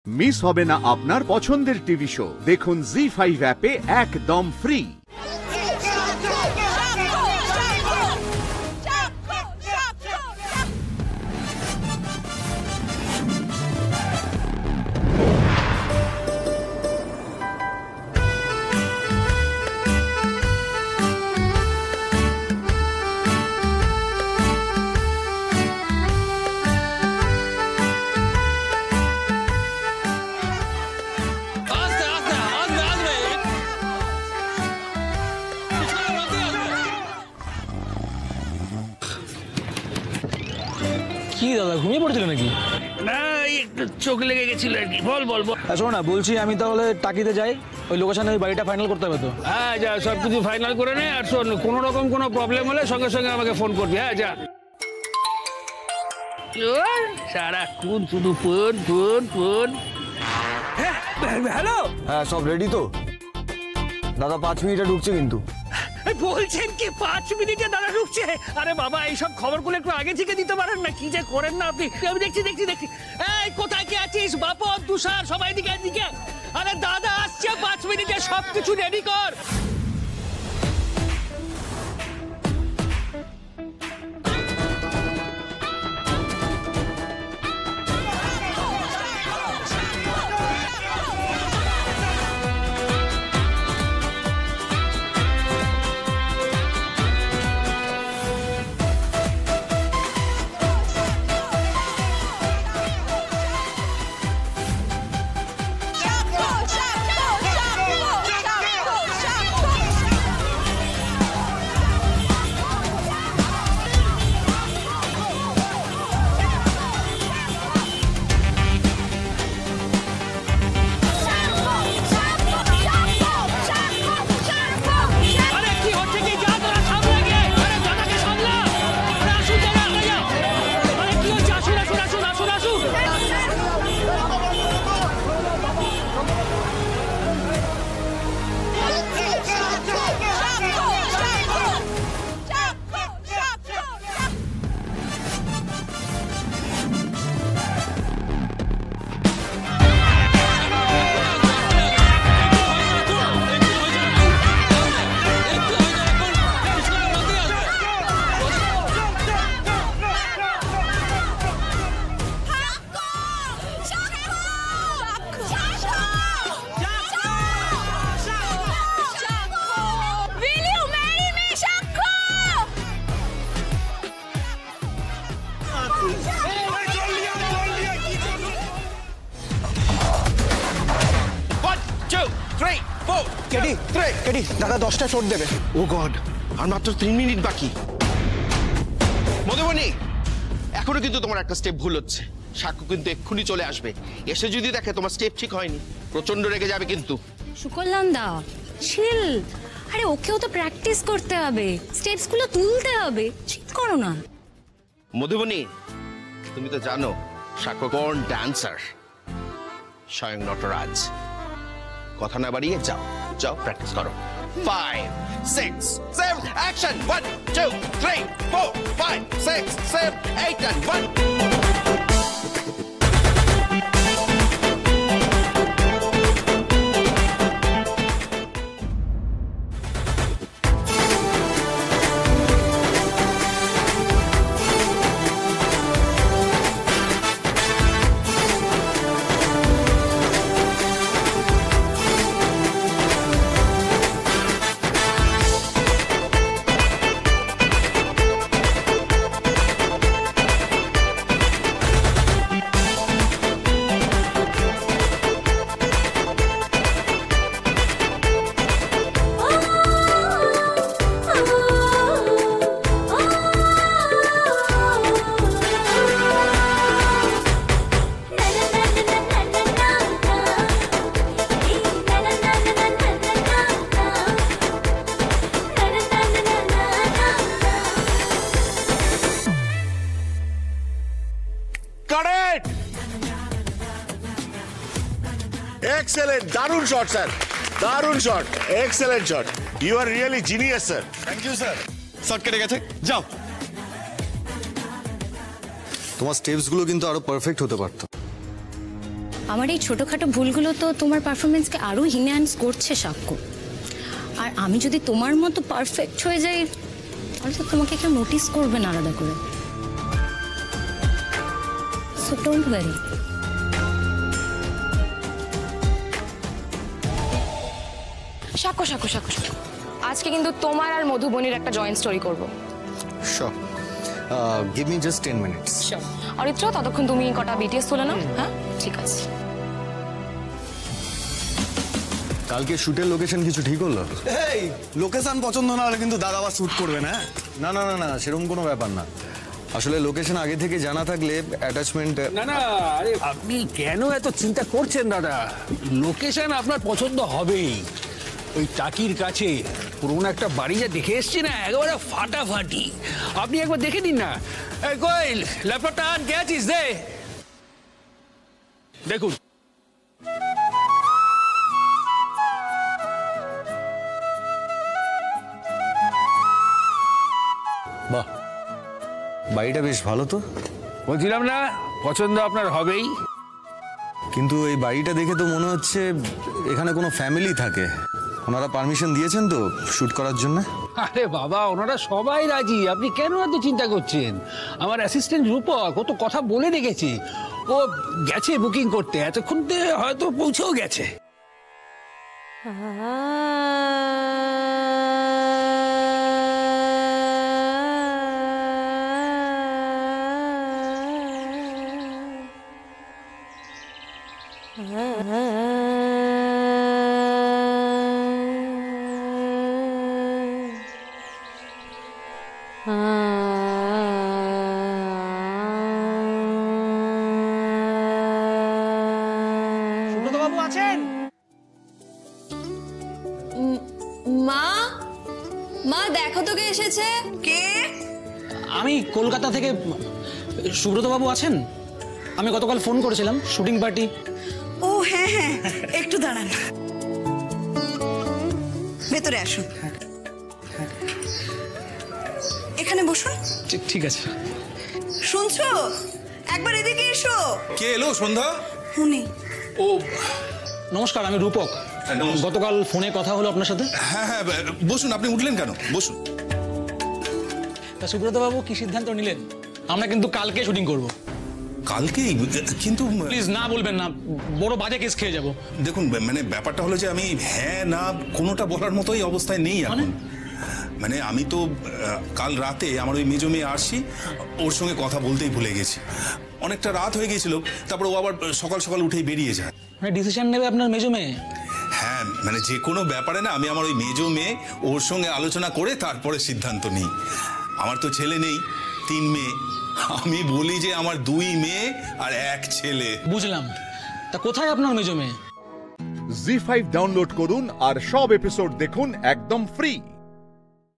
Miss হবে না আপনার পছন্দের টিভি শো। দেখুন জি5 অ্যাপে একদম ফ্রি। কি দাদা ঘুমিয়ে পড়ছিল নাকি? না একটু চোখ লেগে গেছিল আর কি। বল বল বল। শোনো না, বলছি আমি তাহলে টাকিতে যাই, ওই লোকেশনে ওই বাড়িটা ফাইনাল করতে হবে তো। হ্যাঁ যা, সব কিছু ফাইনাল করে নে। আর শোন, কোনো রকম কোনো প্রবলেম হলে সঙ্গে সঙ্গে আমাকে ফোন করবি। হ্যাঁ যা। সারাক্ষণ শুধু ফোন ফোন ফোন। হ্যালো, হ্যাঁ সব রেডি তো দাদা? 5 মিনিটে ঢুকছে কিন্তু। বলছেন কি 5 মিনিটে দাদা ঢুকছে? আরে বাবা, এইসব খবরগুলো একটু আগে থেকে দিতে পারেন না? কি যে করেন না আপনি। আমি দেখছি। এই কোথায় কি আছিস? বাপন, তুষার, সবাই এদিকে। আরে দাদা আসছে 5 মিনিটে, সবকিছু রেডি কর। দাদা 10টা শট দেবে। ও গড, আর মাত্র 3 মিনিট বাকি। মধুবনী, এখনো কিন্তু তোমার একটা স্টেপ ভুল হচ্ছে। সাক্ষ্য কিন্তু এক্ষুনি চলে আসবে। এসে যদি দেখে তোমার স্টেপ ঠিক হয়নি, প্রচন্ড রেগে যাবে কিন্তু। সুকল্যাণদা চিল। আরে ওকেও তো প্র্যাকটিস করতে হবে, স্টেপস গুলো তুলতে হবে। চিল করো না। মধুবনী, তুমি তো জানো সাক্ষ্য কোন ড্যান্সার, স্বয়ং নটরাজ। কথা না বাড়িয়ে যাও প্র্যাকটিস করো। 5, 6, 7 অ্যাকশন। 1, 2, 3, 4, 5, 6, 7, 8 and 1. Excellent, দারুণ শট স্যার, দারুণ shot, excellent shot. You are really genius sir. Thank you sir. Shot কেটে গেছে, যাও। তোমার স্টেপস গুলো কিন্তু আরো পারফেক্ট হতে পারতো। আমার এই ছোটোখাটো ভুলগুলো তো তোমার পারফরমেন্সকে আরও ইনহ্যান্স করছে সাক্ষ্য। আর আমি যদি তোমার মতো পারফেক্ট হয়ে যাই তাহলে তো তোমাকে কেউ নোটিস করবে না আলাদা করে। So don't worry. সাক্ষ্য সাক্ষ্য সাক্ষ্য সাক্ষ্য, আজকে কিন্তু তোমার আর মধুবনীর একটা জয়েন্ট স্টোরি করবো। Sure. Give me just 10 minutes. Aritra, ততক্ষণ তুমি কটা বিটিএস তুলে নাও। হ্যাঁ, ঠিক আছে। কালকে শুটের লোকেশন কিছু ঠিক হলো? এই লোকেশন পছন্দ না হলে কিন্তু দাদা আবার শুট করবে না। না না না না, সেরকম কোনো ব্যাপার না। আসলে লোকেশন আগে থেকে জানা থাকলে অ্যাটাচমেন্ট। না না, আরে আপনি কেন এত চিন্তা করছেন দাদা? লোকেশন আপনার পছন্দ হবেই। ওই টাকির কাছে পুরোনো একটা বাড়ি যা দেখে এসছি না, একেবারে ফাটাফাটি। আপনি একবার দেখে নিন না। এই কইল, ল্যাপটপটা আন, কে আছিস দে। দেখুন, বাহ, বাড়িটা বেশ ভালো তো। বলছিলাম না পছন্দ আপনার হবেই। কিন্তু এই বাড়িটা দেখে তো মনে হচ্ছে এখানে কোনো ফ্যামিলি থাকে। ওনারা পারমিশন দিয়েছেন তো শুট করার জন্য? আরে বাবা, ওনারা সবাই রাজি। আপনি কেন এত চিন্তা করছেন? আমার অ্যাসিস্ট্যান্ট রূপক ও তো কথা বলে রেখেছে। ও গেছে বুকিং করতে, এতক্ষণ হয়তো পৌঁছেও গেছে। সুব্রতবাবু আছেন? মা, মা দেখো তো কে এসেছে। কে? আমি কলকাতা থেকে। সুব্রতবাবু আছেন? আমি গতকাল ফোন করেছিলাম, শুটিং পার্টি। ও হ্যাঁ হ্যাঁ, একটু দাঁড়ান, ভেতরে আসুন, এখানে বসুন। ঠিক আছে। শুনছো? একবার এদিকে এসো। কে এলো সন্ধ্যা? উনি। ও নমস্কার, আমি রূপক। গতকাল ফোনে কথা হলো আপনার সাথে। হ্যাঁ হ্যাঁ, বসুন। আপনি উঠলেন কেন? বসুন। তা সুব্রতবাবু কি সিদ্ধান্ত নিলেন? আমরা কিন্তু কালকে শুটিং করব। কালকেই? কিন্তু প্লিজ না বলবেন না, বড় বাজে কেস খেয়ে যাব। দেখুন, মানে ব্যাপারটা হলো যে আমি হ্যাঁ না কোনোটা বলার মতোই অবস্থায় নেই এখন। মানে আমি তো কাল রাতে আমার ওই মেজো মেয়ে আসছি, ওর সঙ্গে কথা বলতেই ভুলে গেছি। অনেকটা রাত হয়ে গেছিল, তারপর ও আবার সকাল সকাল উঠেই বেরিয়ে যায়। মানে ডিসিশন নেবে আপনার মেজো মেয়ে? হ্যাঁ, মানে যে কোনো ব্যাপারে না আমি আমার ওই মেজো মেয়ে ওর সঙ্গে আলোচনা করে তারপরে সিদ্ধান্ত নিই। আমার তো ছেলে নেই, 3 মেয়ে। আমি বলি যে আমার 2 মেয়ে আর 1 ছেলে। বুঝলাম। তা কোথায় আপনার মেজো মেয়ে? জি5 ডাউনলোড করুন আর সব এপিসোড দেখুন একদম ফ্রি।